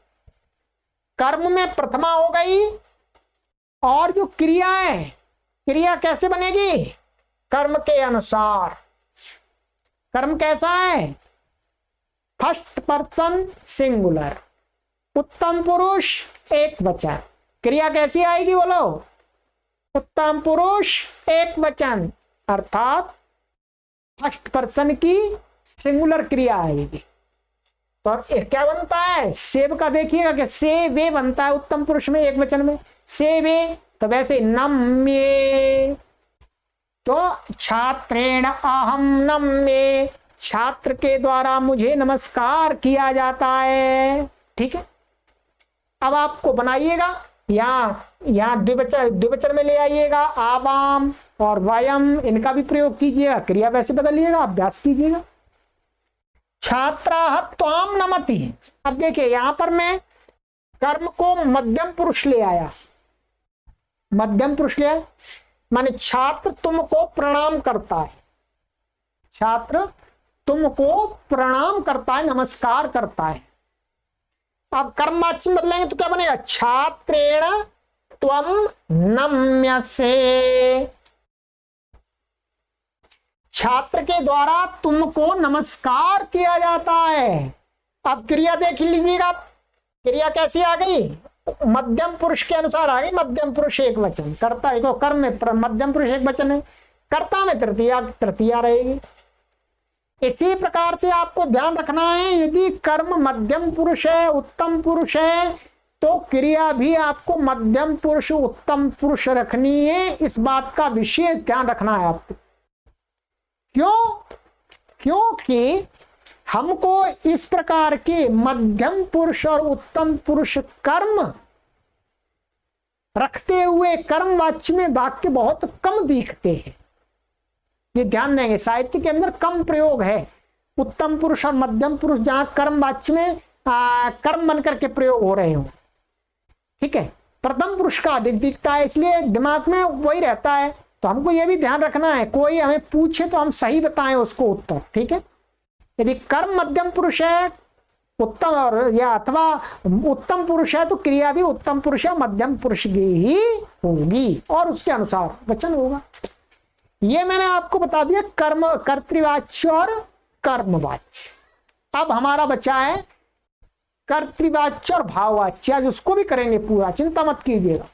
कर्म में प्रथमा हो गई, और जो क्रिया है, क्रिया कैसे बनेगी, कर्म के अनुसार। कर्म कैसा है, फर्स्ट पर्सन सिंगुलर, उत्तम पुरुष एक वचन। क्रिया कैसी आएगी बोलो, उत्तम पुरुष एक वचन, अर्थात फर्स्ट पर्सन की सिंगुलर क्रिया आएगी। तो क्या बनता है, सेव का देखिएगा कि से वे बनता है उत्तम पुरुष में एक वचन में, से वे। तो वैसे नम्ये, तो छात्रेण अहम नम्ये, छात्र के द्वारा मुझे नमस्कार किया जाता है। ठीक है, अब आपको बनाइएगा, यहाँ द्विवचन में ले आइएगा, आवाम और वयम, इनका भी प्रयोग कीजिएगा, क्रिया वैसे बदलिएगा, अभ्यास कीजिएगा। छात्राः त्वाम नमति। अब देखिए यहां पर मैं कर्म को मध्यम पुरुष ले आया, मध्यम पुरुष ले आया, माने छात्र तुमको प्रणाम करता है, छात्र तुमको प्रणाम करता है, नमस्कार करता है। अब कर्मवाच्य में बदलेंगे तो क्या बनेगा, छात्रेण त्वम नम्यसे, छात्र के द्वारा तुमको नमस्कार किया जाता है। अब क्रिया देख लीजिएगा, क्रिया कैसी आ गई, मध्यम पुरुष के अनुसार आ गई, मध्यम पुरुष एक वचन, कर्ता एक, कर्म में मध्यम पुरुष एक वचन है, कर्ता में तृतीया रहेगी। इसी प्रकार से आपको ध्यान रखना है, यदि कर्म मध्यम पुरुष है, उत्तम पुरुष है, तो क्रिया भी आपको मध्यम पुरुष उत्तम पुरुष रखनी है। इस बात का विशेष ध्यान रखना है आपको। क्यों, क्योंकि हमको इस प्रकार के मध्यम पुरुष और उत्तम पुरुष कर्म रखते हुए कर्मवाच्य में वाक्य बहुत कम दिखते हैं। ये ध्यान देंगे, साहित्य के अंदर कम प्रयोग है उत्तम पुरुष और मध्यम पुरुष, जहां कर्मवाच्य में कर्म बनकर के प्रयोग हो रहे हो। ठीक है, प्रथम पुरुष का अधिक दिखता है, इसलिए दिमाग में वही रहता है। तो हमको ये भी ध्यान रखना है, कोई हमें पूछे तो हम सही बताएं उसको उत्तर। ठीक है, यदि कर्म मध्यम पुरुष है उत्तम, और या अथवा उत्तम पुरुष है, तो क्रिया भी उत्तम पुरुष या मध्यम पुरुष की ही होगी और उसके अनुसार वचन होगा। ये मैंने आपको बता दिया कर्म, कर्तृवाच्य और कर्मवाच्य। अब हमारा बचा है कर्तृवाच्य और भाववाच्य, आज उसको भी करेंगे पूरा, चिंता मत कीजिएगा।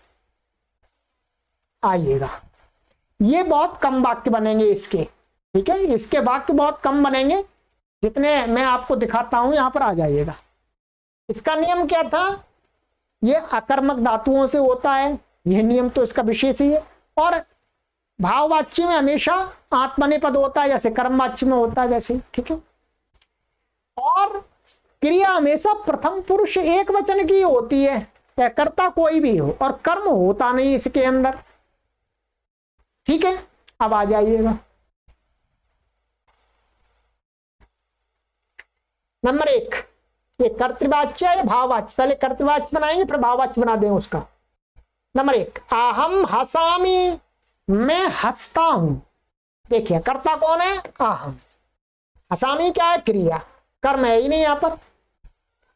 आइएगा, ये बहुत कम वाक्य बनेंगे इसके। ठीक है, इसके वाक्य बहुत कम बनेंगे, जितने मैं आपको दिखाता हूं यहां पर आ जाइएगा। इसका नियम क्या था, ये अकर्मक धातुओं से होता है, यह नियम तो इसका विशेष ही है। और भाववाच्य में हमेशा आत्मनेपद होता है, जैसे कर्मवाच्य में होता है वैसे। ठीक है, और क्रिया हमेशा प्रथम पुरुष एक वचन की होती है, चाहे कर्ता कोई भी हो, और कर्म होता नहीं इसके अंदर। ठीक है, अब आ जाइएगा नंबर 1, ये कर्तृवाच्य है, भाववाच्य। पहले कर्तृवाच्य बनाएंगे फिर भाववाच्य बना दें उसका। नंबर 1, अहम हसामी, मैं हंसता हूं। देखिए कर्ता कौन है, अहम। हसामी क्या है, क्रिया, कर्म है ही नहीं, यहां पर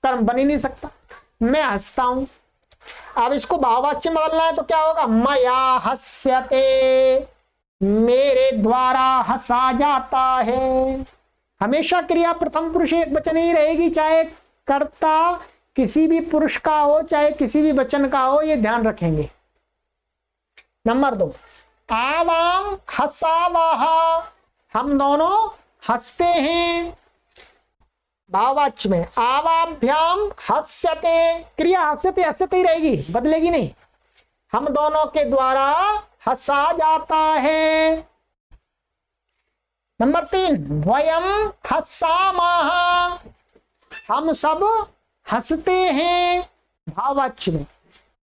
कर्म बन ही नहीं सकता। मैं हंसता हूं। अब इसको भाववाच्य में बदलना है तो क्या होगा, मया हस्यते, मेरे द्वारा हंसा जाता है। हमेशा क्रिया प्रथम पुरुष एक वचन ही रहेगी, चाहे कर्ता किसी भी पुरुष का हो चाहे किसी भी वचन का हो, ये ध्यान रखेंगे। नंबर 2, आवाम हसावाहा, हम दोनों हंसते हैं। भाववाच्य में आवाभ्याम हस्यते, क्रिया हस्यते हस्यते ही रहेगी, बदलेगी नहीं। हम दोनों के द्वारा हंसा जाता है। नंबर 3 वयम हस्सामः, हम सब हंसते हैं। भाववाच्य में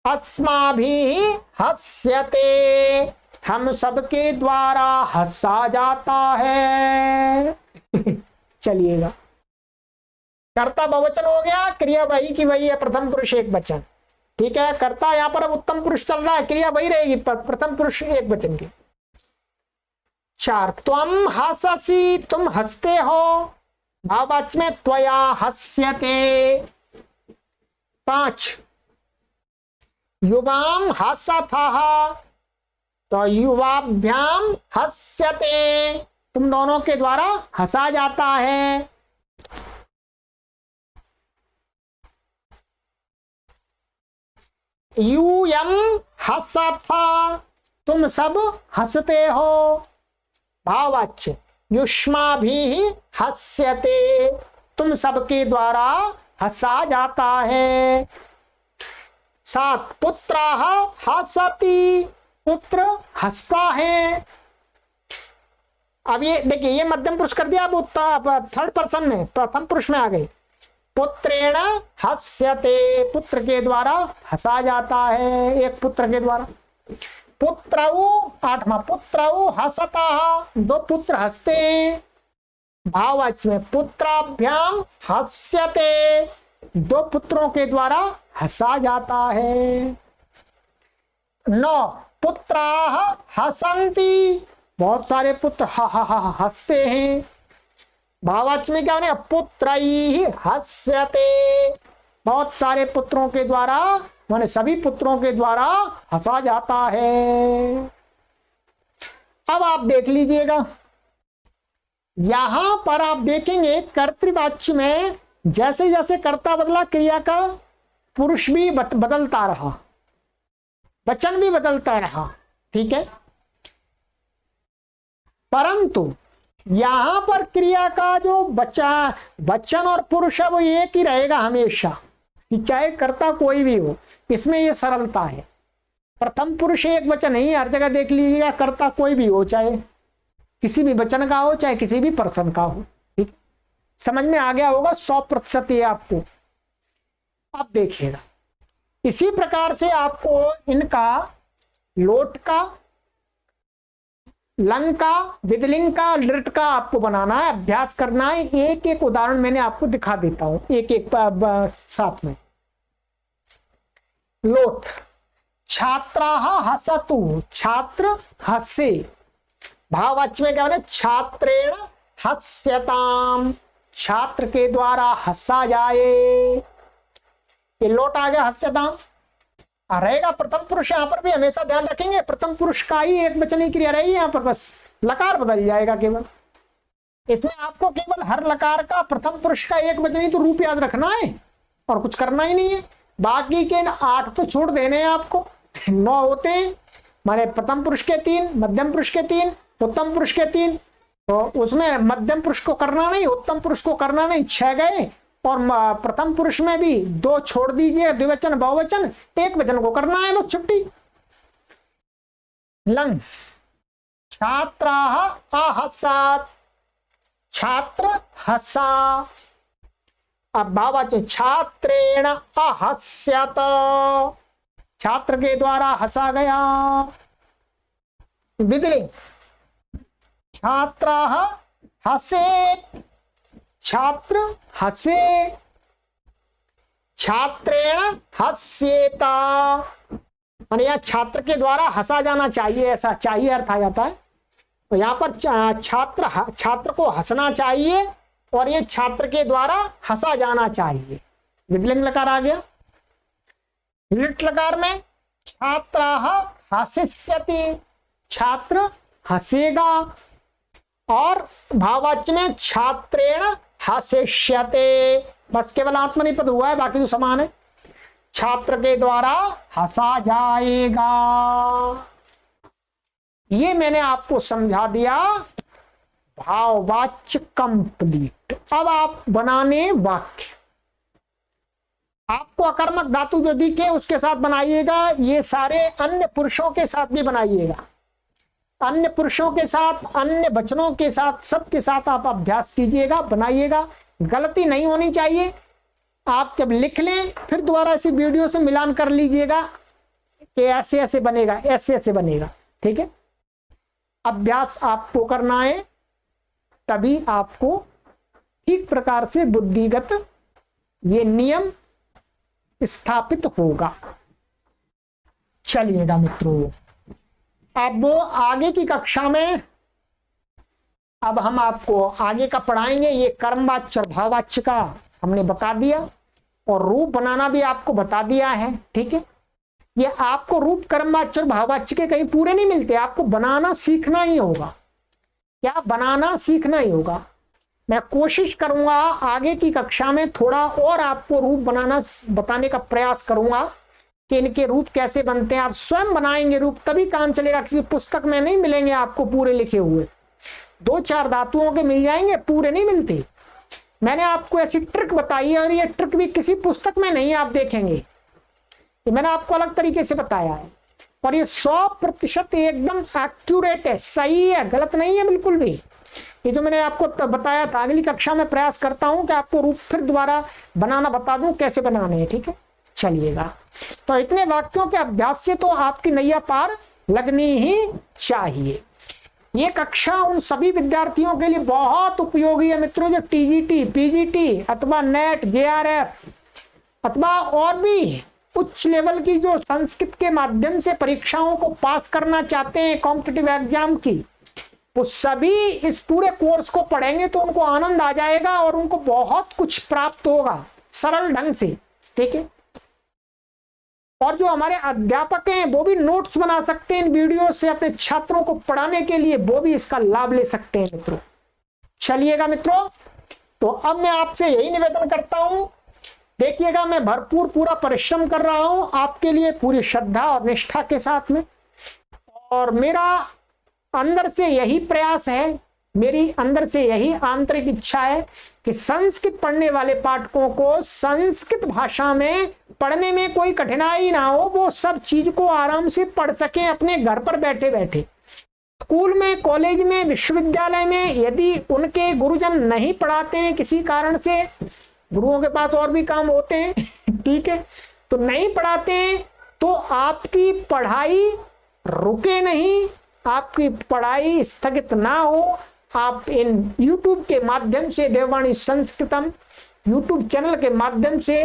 अस्माभिः हस्यते, हम सबके द्वारा हंसा जाता है। चलिएगा, कर्ता बहुवचन हो गया, क्रिया वही की वही है, प्रथम पुरुष एक वचन। ठीक है, कर्ता यहां पर अब उत्तम पुरुष चल रहा है, क्रिया वही रहेगी, प्रथम पुरुष एक वचन की। 4 त्वम हससि, तुम हंसते हो। भाववाच्य में त्वया हस्यते। 5 युवाम हसथः, तो युवाभ्याम हस्यते, तुम दोनों के द्वारा हंसा जाता है। यूयम हसथा, तुम सब हंसते हो। भाववाच्य युष्माभिः हस्यते, तुम सबके द्वारा हंसा जाता है। 7 पुत्रः हसति, पुत्र हंसता है। अब ये देखिए, ये मध्यम पुरुष कर दिया, अब थर्ड पर्सन में प्रथम पुरुष में आ गए। पुत्रेण हस्यते, पुत्र के द्वारा हंसा जाता है, एक पुत्र के द्वारा। पुत्रौ 8वां पुत्रौ हसतः, 2 पुत्र हंसते हैं। भाववाच्य में पुत्राभ्याम हस्यते, 2 पुत्रों के द्वारा हंसा जाता है। 9 पुत्राः हसन्ति, बहुत सारे पुत्र हंसते हैं। भाववाच्य में क्या होने, पुत्रैः हस्यते, बहुत सारे पुत्रों के द्वारा, माने सभी पुत्रों के द्वारा हंसा जाता है। अब आप देख लीजिएगा, यहां पर आप देखेंगे कर्तृवाच्य में जैसे जैसे कर्ता बदला, क्रिया का पुरुष भी बदलता रहा, वचन भी बदलता रहा। ठीक है, परंतु यहां पर क्रिया का जो वचन और पुरुष है वो एक ही रहेगा हमेशा, चाहे कर्ता कोई भी हो। इसमें ये सरलता है, प्रथम पुरुष एक वचन नहीं, हर जगह देख लीजिएगा, कर्ता कोई भी हो, चाहे किसी भी वचन का हो, चाहे किसी भी पर्सन का हो। ठीक, समझ में आ गया होगा 100% ये आपको। अब देखिएगा, इसी प्रकार से आपको इनका लोट का, लंग का, विदलिंग का, लिट का आपको बनाना है, अभ्यास करना है। एक एक उदाहरण मैंने आपको दिखा देता हूं, एक एक साथ में। लोट, छात्राः हसतु, छात्र हंसे। भाववाच्य में क्या होना, छात्रेण हस्यताम, छात्र के द्वारा हंसा जाए। ये लोट आ गया, हस्यताम रहेगा प्रथम पुरुष। यहां पर भी हमेशा ध्यान रखेंगे, प्रथम पुरुष का ही एक वचन ही क्रिया रहेगी, यहां पर बस लकार बदल जाएगा केवल। इसमें आपको केवल हर लकार का प्रथम पुरुष का एक वचन ही तो रूप याद रखना है, और कुछ करना ही नहीं है। बाकी के 8 तो छोड़ देने हैं आपको, 9 होते हैं, माने प्रथम पुरुष के 3, मध्यम पुरुष के 3, उत्तम पुरुष के 3। तो उसमें मध्यम पुरुष को करना नहीं, उत्तम पुरुष को करना नहीं, 6 गए। और प्रथम पुरुष में भी 2 छोड़ दीजिए, द्विवचन बहुवचन, एक वचन को करना है, बस छुट्टी। लंग, छात्राः अहसत्, छात्र हंसा। अब भाववाच्य छात्रेण अहस्यत, छात्र के द्वारा हंसा गया। विदलिंग, छात्राः हसेत्, छात्र हंसे। छात्रेण हस्येत, माने यह छात्र के द्वारा हंसा जाना चाहिए, ऐसा चाहिए अर्थ आ जाता है। तो यहाँ पर छात्र को हंसना चाहिए, और ये छात्र के द्वारा हंसा जाना चाहिए। विदलिंग लकार आ गया। लिट लकार में छात्राः हसिष्यति, छात्र हंसेगा। और भाववाच्य में छात्रेण हसिष्यते, बस केवल आत्मनिपद हुआ है, बाकी तो समान है। छात्र के द्वारा हंसा जाएगा। ये मैंने आपको समझा दिया। भाववाच्य कंप्लीट। अब आप बनाने वाक्य, आपको अकर्मक धातु जो दिखे उसके साथ बनाइएगा, ये सारे अन्य पुरुषों के साथ भी बनाइएगा, अन्य पुरुषों के साथ, अन्य वचनों के साथ, सबके साथ आप अभ्यास कीजिएगा, बनाइएगा। गलती नहीं होनी चाहिए। आप जब लिख लें फिर दोबारा इसी वीडियो से मिलान कर लीजिएगा कि ऐसे ऐसे बनेगा, ऐसे ऐसे बनेगा। ठीक है, अभ्यास आपको करना है, तभी आपको ठीक प्रकार से बुद्धिगत ये नियम स्थापित होगा। चलिएगा मित्रों, अब आगे की कक्षा में अब हम आपको आगे का पढ़ाएंगे। ये कर्मवाच्य और भाववाच्य का हमने बता दिया और रूप बनाना भी आपको बता दिया है। ठीक है, ये आपको रूप कर्मवाच्य और भाववाच्य के कहीं पूरे नहीं मिलते, आपको बनाना सीखना ही होगा। क्या बनाना सीखना ही होगा। मैं कोशिश करूंगा आगे की कक्षा में थोड़ा और आपको रूप बनाना बताने का प्रयास करूंगा कि इनके रूप कैसे बनते हैं। आप स्वयं बनाएंगे रूप तभी काम चलेगा, किसी पुस्तक में नहीं मिलेंगे आपको पूरे लिखे हुए। 2-4 धातुओं के मिल जाएंगे, पूरे नहीं मिलते। मैंने आपको ऐसी ट्रिक बताई है और ये ट्रिक भी किसी पुस्तक में नहीं आप देखेंगे, ये मैंने आपको अलग तरीके से बताया है और ये 100% एकदम एक्यूरेट है, सही है, गलत नहीं है बिल्कुल भी। ये जो मैंने आपको बताया था, अगली कक्षा में प्रयास करता हूं कि आपको रूप फिर दोबारा बनाना बता दूं कैसे बनाने हैं। ठीक है, चलिएगा। तो इतने वाक्यों के अभ्यास से तो आपकी नैया पार लगनी ही चाहिए। ये कक्षा उन सभी विद्यार्थियों के लिए बहुत उपयोगी है मित्रों जो टीजीटी, पीजीटी अथवा नेट, जेआरएफ अथवा और भी उच्च लेवल की जो संस्कृत के माध्यम से परीक्षाओं को पास करना चाहते हैं, कॉम्पिटिटिव एग्जाम की, वो सभी इस पूरे कोर्स को पढ़ेंगे तो उनको आनंद आ जाएगा और उनको बहुत कुछ प्राप्त होगा सरल ढंग से। ठीक है, और जो हमारे अध्यापक हैं वो भी नोट्स बना सकते हैं इन वीडियो से अपने छात्रों को पढ़ाने के लिए, वो भी इसका लाभ ले सकते हैं मित्रों। चलिएगा मित्रों, तो अब मैं आपसे यही निवेदन करता हूं, देखिएगा मैं भरपूर पूरा परिश्रम कर रहा हूं आपके लिए पूरी श्रद्धा और निष्ठा के साथ में, और मेरा अंदर से यही प्रयास है, मेरी अंदर से यही आंतरिक इच्छा है कि संस्कृत पढ़ने वाले पाठकों को संस्कृत भाषा में पढ़ने में कोई कठिनाई ना हो, वो सब चीज को आराम से पढ़ सकें अपने घर पर बैठे बैठे। स्कूल में, कॉलेज में, विश्वविद्यालय में यदि उनके गुरुजन नहीं पढ़ाते हैं किसी कारण से, गुरुओं के पास और भी काम होते हैं ठीक है, तो नहीं पढ़ाते हैं, तो आपकी पढ़ाई रुके नहीं, आपकी पढ़ाई स्थगित ना हो। आप इन YouTube के माध्यम से, देववाणी संस्कृतम YouTube चैनल के माध्यम से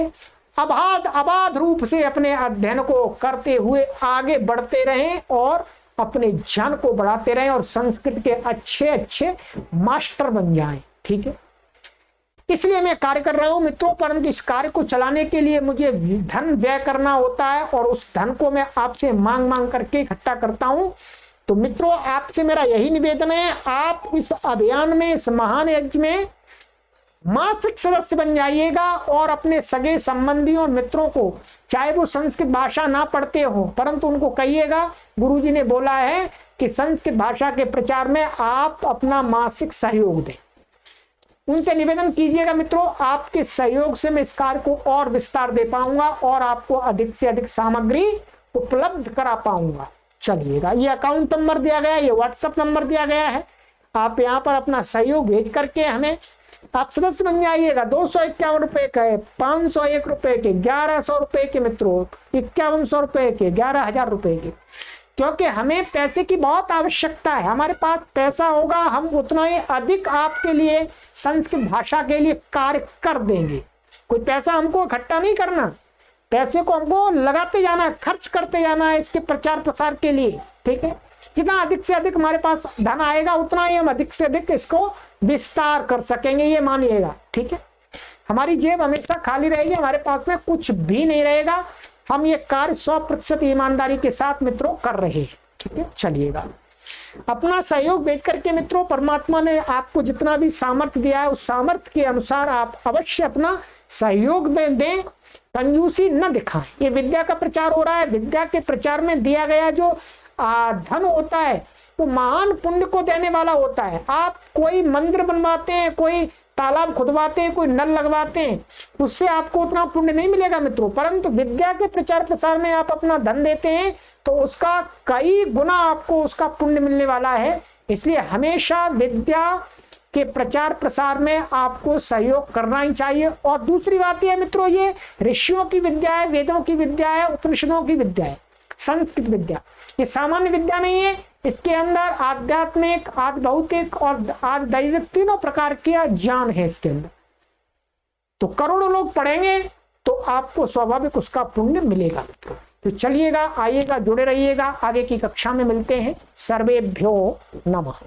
अबाध रूप से अपने अध्ययन को करते हुए आगे बढ़ते रहें और अपने ज्ञान को बढ़ाते रहें और संस्कृत के अच्छे अच्छे मास्टर बन जाएं। ठीक है, इसलिए मैं कार्य कर रहा हूं मित्रों, परंतु इस कार्य को चलाने के लिए मुझे धन व्यय करना होता है और उस धन को मैं आपसे मांग करके इकट्ठा करता हूं। तो मित्रों, आपसे मेरा यही निवेदन है, आप इस अभियान में, इस महान यज्ञ में मासिक सदस्य बन जाइएगा और अपने सगे संबंधियों और मित्रों को, चाहे वो संस्कृत भाषा ना पढ़ते हो, परंतु उनको कहिएगा गुरुजी ने बोला है कि संस्कृत भाषा के प्रचार में आप अपना मासिक सहयोग दें। उनसे निवेदन कीजिएगा मित्रों, आपके सहयोग से मैं इस कार्य को और विस्तार दे पाऊंगा और आपको अधिक से अधिक सामग्री उपलब्ध करा पाऊंगा। चलिएगा, ये अकाउंट नंबर दिया गया है, ये व्हाट्सएप नंबर दिया गया है, आप यहाँ पर अपना सहयोग भेज करके हमें आप सदस्य बन जाइएगा। 251 रुपए का है, 501 रुपए के, 1100 रुपए के मित्रों, 5100 रुपए के, 11,000 रुपए के, क्योंकि हमें पैसे की बहुत आवश्यकता है। हमारे पास पैसा होगा, हम उतना ही अधिक आपके लिए संस्कृत भाषा के लिए कार्य कर देंगे। कोई पैसा हमको इकट्ठा नहीं करना, पैसे को हमको लगाते जाना, खर्च करते जाना है इसके प्रचार प्रसार के लिए। ठीक है, जितना अधिक से अधिक हमारे पास धन आएगा उतना ही हम अधिक से अधिक इसको विस्तार कर सकेंगे, ये मानिएगा। ठीक है, हमारी जेब हमेशा खाली रहेगी, हमारे पास में कुछ भी नहीं रहेगा। हम ये कार्य 100% ईमानदारी के साथ मित्रों कर रहे हैं। ठीक है, चलिएगा, अपना सहयोग भेज करके मित्रों, परमात्मा ने आपको जितना भी सामर्थ्य दिया है उस सामर्थ्य के अनुसार आप अवश्य अपना सहयोग दें, कंजूसी न दिखाएं। ये विद्या का प्रचार हो रहा है, विद्या के प्रचार में दिया गया जो धन होता है वो महान पुण्य को देने वाला होता है। आप कोई मंदिर बनवाते हैं, कोई तालाब खुदवाते हैं, कोई नल लगवाते हैं, उससे आपको उतना पुण्य नहीं मिलेगा मित्रों, परंतु विद्या के प्रचार प्रसार में आप अपना धन देते हैं तो उसका कई गुना आपको उसका पुण्य मिलने वाला है। इसलिए हमेशा विद्या के प्रचार प्रसार में आपको सहयोग करना ही चाहिए। और दूसरी बात यह मित्रों, ये ऋषियों की विद्या है, वेदों की विद्या है, उपनिषदों की विद्या है, संस्कृत विद्या, ये सामान्य विद्या नहीं है। इसके अंदर आध्यात्मिक, आदि भौतिक और आदि दैविक तीनों प्रकार के ज्ञान है इसके अंदर। तो करोड़ों लोग पढ़ेंगे तो आपको स्वाभाविक उसका पुण्य मिलेगा मित्रों। तो चलिएगा, आइएगा, जुड़े रहिएगा, आगे की कक्षा में मिलते हैं। सर्वेभ्यो नमः।